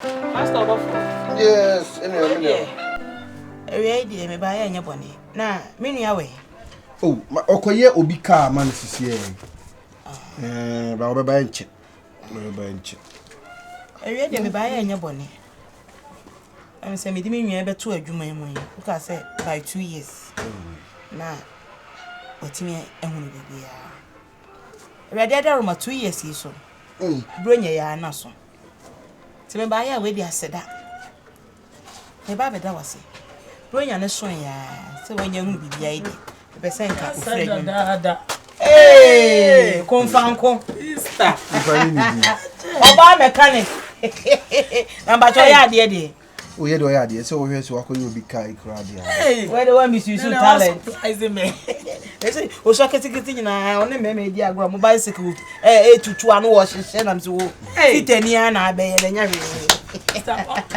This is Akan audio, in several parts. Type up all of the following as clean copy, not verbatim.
Master Buffalo. Yes, anyway. Ready, me buy any bonny. Nah, many away. Oh, my Okoye Obika man is here. Baba bench. Ready, me buy any bonny. I'm saying, me didn't ever to a Juma, because I said by 2 years. Nah, what's me and will be. Ready, I don't 2 years, so. Bring your naso. To me buy a way, I said that. Me Baba, that was it. Bring your naso, so when you will be the idea. The percent hey, confound, sister. Oba mechanic. Number 2 year. Oh, yeah, do I idea? So, here's what you be kai crowd. Where the one miss you so talent. Me. They say, oh, so getting na on the meme diagram bicycle. To 2 and wash and I'm so. Hey, 10 years and I bear and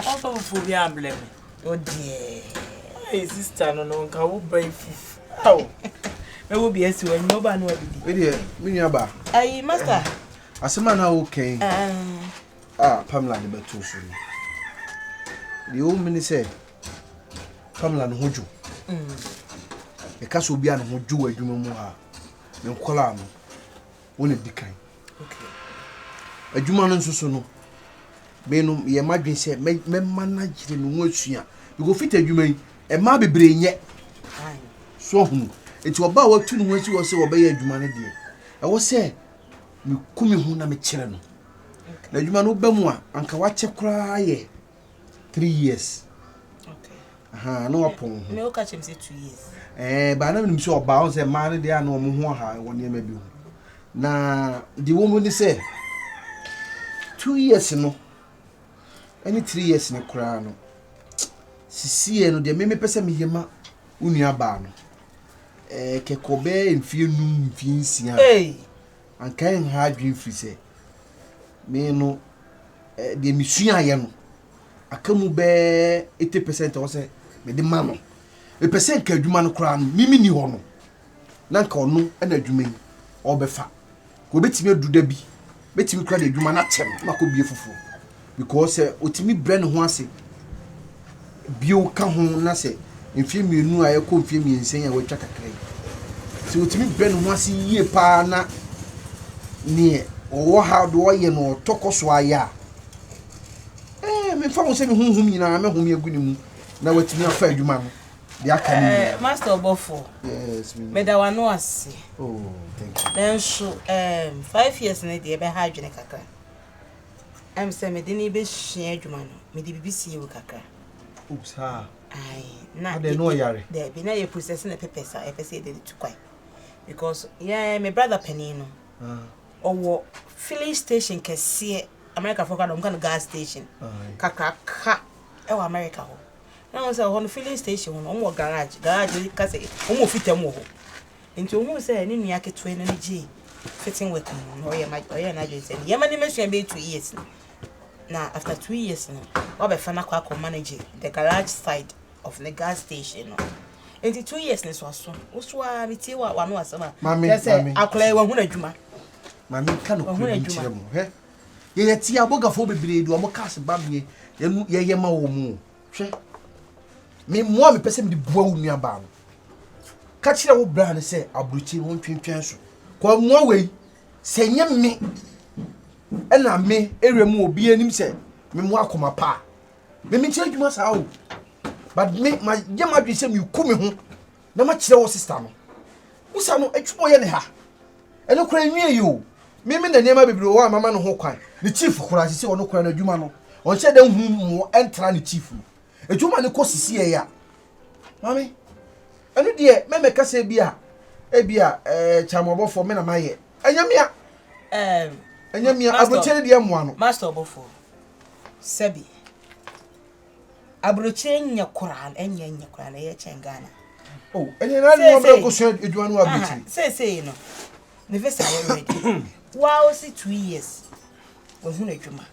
also for the emblem. Oh, dear. Hey, sister, no, can brave. Oh, there will be a when nobody will be. Dear, Minyaba. Hey, master. As a man, okay. Pamela, the better. The old man said, Pamela and Hoju. The castle be an Hoju, a Jumama, no column, one of the kind. Okay. A Juman and Susono. Benum, ye might be said, make men manage in Wotsia. You go fit a Juman, and maybe bring yet. So, it's about what 2 months you also obey a Jumanity. I was say, you come home, I'm a children. The Jumano Bemwa, and Kawacha cry. 3 years. Okay. No upon. No catch him say 2 years. But I don't sure about a man there no more 1 year maybe. Now the woman say 2 years no. Any 3 years no crown. Sisi no de me pese me yema unua ba no. Kekobe mfie num mfie nsia. Hey. Anka en ha adwen free say. Me no de misua ye no. Akamu be 80% o say me de ma no. E percent ka adwuma no kra no mimi ni ho no. Na nka ono na adwuma yi o be fa. Ko betimi adu da bi. Betimi kra de adwuma na tem na ko bie fufu. Because otimi bre ne ho ase. Bio ka ho na se mfie mienu a yakọ mfie miensen a watwa kakra yi. Se otimi bre ne ho ase yie pa na ne o ha do o ye no tokoso aya. Me fa mo se me hunhum nyina me hum yegu ni mu na watimi afa adwuma no de aka ni Master Obofo. Yes, me da wano ase. Oh, thank you. Then so 5 years na de be ha adwene kakra. Em se me de ni be hia adwuma no me de bibisi ye kakra. Oops ha. Ai na de no yare. De be na ye process na pepesa e pese de to kwai. Because yeah, my brother Penny no. Owo filling station kese America for kind gas station. Kakaka. Ewa America ho. Na won say ho filling station ho no garage ka say o fitam ho. Nti o say ni nua ketwe no ji fitting work no oye na je say ye mani mesuan be 2 years. Na after 2 years no wa be fa na kwa manage the garage side of the gas station no. Nti 2 years ni so aso. Wo so a meti wa no asama. Say akola wa hu na dwuma. Mami ka no kure nchire mo he. Ye ti abogafo bebre du omo cast ba me ye ma wo mu hwe me mo me pese me de bua wo nua ba no ka kire wo bra ne se abruchi won twentwen so ko mo wei se nye me na me eremu obi anim se me mo akoma pa me kire dwuma sa o but me ma ye ma dwe se me ku me ho na ma kire wo sister no usa no atwo ye ne ha eno kura nwie yo mimi na niema bebre wo mama no ho kwan ni chief kura sisi ono kwan na adwuma no on che de hu mo entra ni chief adwuma ne ko sisi ye ya mami enu de me meka se bia chamobofo me na maye anyamia abroche de mo ano Master Obofo sebi abroche nya kuran enya kuran ye chengana oh enya na ni mo be ko so adwuma no abroche say no ne visa ready wow see 2 years we hu na dwuma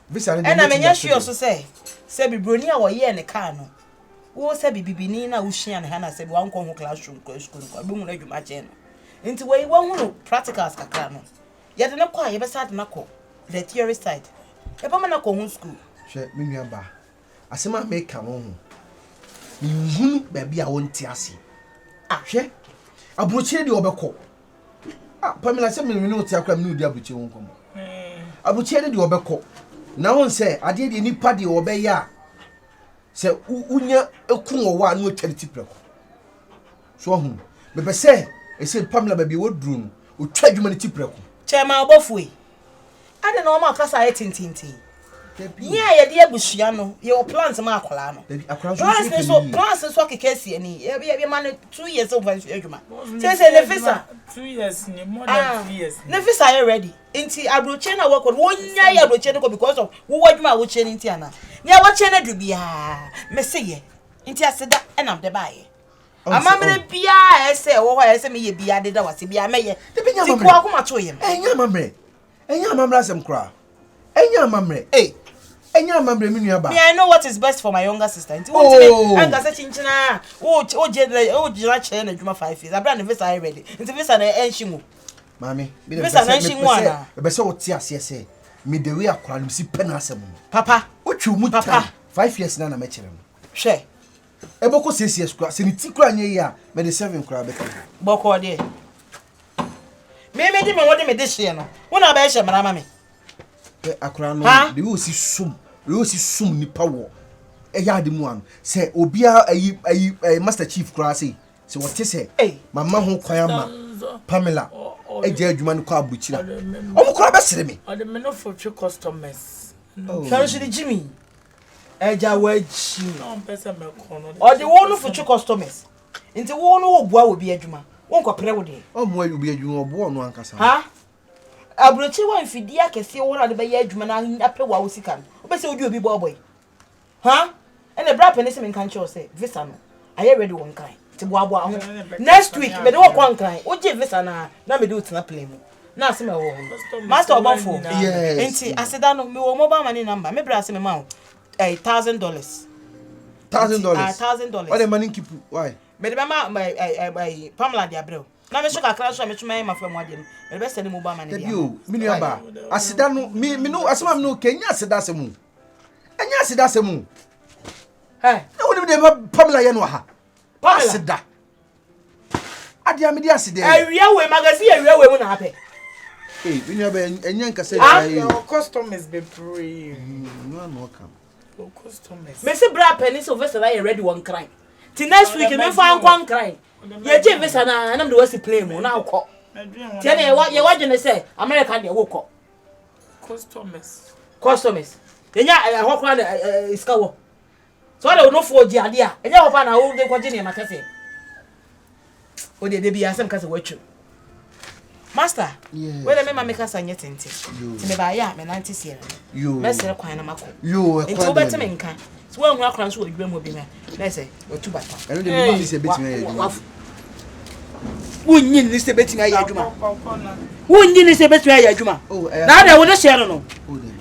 and na menya sure so say bibroni a wo ye ne car no wo say bibini na wo hia ne ha na say wa nko ho classroom ko school ko be hu na dwuma che no nti we hu no practicals kakra no ye de ne kwa ye be sa de na ko the theory side e ba na ko hu school hwe me nua ba asema make am ho nhunu ba bia wonte ase hwe abrochire de obekọ Pamela se me no ti akra me no di abrochire won komo abrochire de obekọ na won se ade de nipa de obeya se unya ekun owa no charity preko so hu me be se ese Pamela ba bi woduru no o twa adwuma ne ti preko chema obofue ade na o ma kasa ye tintintin yeah ye de abusua no ye o plans ma akola no plans so kekesi ani ye man 2 years over adwuma say ne visa 2 years ni more than 3 years ne visa ye ready inti abroche na work wonya ye abroche no because of wo adwuma wo che ni inti ana ne wo che na du bia me se ye inti aseda enam de bae amamre bia ese wo ho ese me ye bia de da wase bia me ye ti ko akoma to ye enya amamre asem kra enya amamre enya amamre me nua ba me I know what is best for my younger sister inti wo timi anga se chinchina wo jira che na adwuma 5 years abra ne visa ready inti visa na enhimo mami visa na enhimo ana be se wo ti ase se me de we akora no si pena asem papa wo twu mu papa 5 years na me kire no hwe eboko CCS kura se ni ti kura nye ya me de 7 kura be ka boko de me di me wode me de hye no wo na ba hye mara ma me akora no de wo si sum ni power ya de mu an se obia ayi master chief kura se wote se mama ho kwan ama Pamela eje adwuma no kwa abuchira omo kura be sere me ade me no for customers Charity Jimmy eja waji no person me kono ode wo no for customers nti wo no wo bua wo bi adwuma wo nkopere wo de omo ayi bi adwuma obo no ankasa ha abrochi wa mfidi akese wo na de be ya adwuma na apɛ wa wo sika no obese odi obi boy ha ene bra pɛ ne se me kan che o se visa no aye ready won kan ti boa ho next week me de wo kwan kan o je visa na me de utena play mu na se me wo master obanfo enti aseda no me wo mobile money number me bra se me ma $1,000 $1,000 what the money keep why me de ma Pamela de abrel na me so kakra so me tuma ma fa mu ade no me be send mobile money dia yo me nua ba aseda no me no asema me no kenya aseda asemu enya aseda asemu na woni de Pamela ye no ha aseda adia me dia aseda awia we magazine awia we mu na hape me nua ba enya nkasa customers be pray no come customers me se bra penny so vessel I ready one crime till next week me fa ankwan crime ye je visa na am de wasi play mu na akọ tie na ye wa gene say America de wo kọ customers enya ahokwa na iska wo so de no for ji ade a enya ho pa na wo de ko gene ma kase o de bi asem kase watchu master we de me ma me kasa nyetente ti me ba ya me 90 cl yo mesere kwan na mako yo e kwa beti me nka so we hu akran so odwuma mu bi na na say otu bata eno de me ni se beti me ya wunyi ni se beti me ya adwuma wunyi ni se beti me ya adwuma na da wo de share no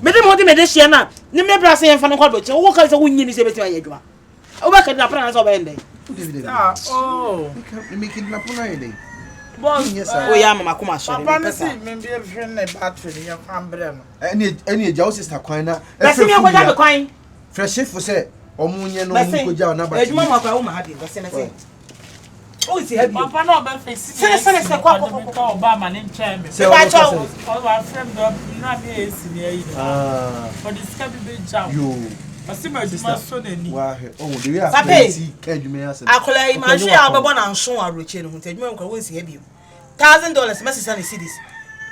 me de share na ni me bra se yemfa no kwa doche wo ka se wunyi ni se beti me ya adwuma o ba ka na pra na so ba ende me kidnap na ide boss o ya mama kuma share papa na si me bi ehwe na battery ya kwambre no eni eja o sister kwan na besi me ko ja me kwan fresh for say omunye no mu ko ja na ba ejuma makwa wo ma ha bi besi me say o ti ha bi papa na oba face se kwa Obama ne nche me se ba cha o wa friend do na me esi ne ayi for this can be jam yo asima adwuma so na ni wa he oh the way I ka adwuma ya se akola yi ma hwe a obebo na nso aroche no hunta adwuma nkwa wonsi ha bi $1,000 mesisa ne cedis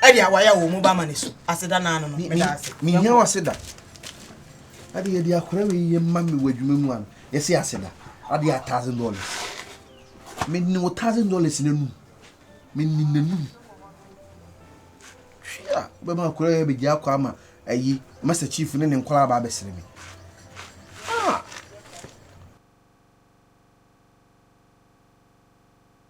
ade awaya wo mu ba ma ne so aseda na no me da ase mi nya waseda ade ye dia akora we ye ma me wadwuma mu an ye se aseda ade $1,000 me ni $1,000 na nu me ni na nu hwia be ma akora ye be gya akwa ma ayi master chief ne nkwala ba besere me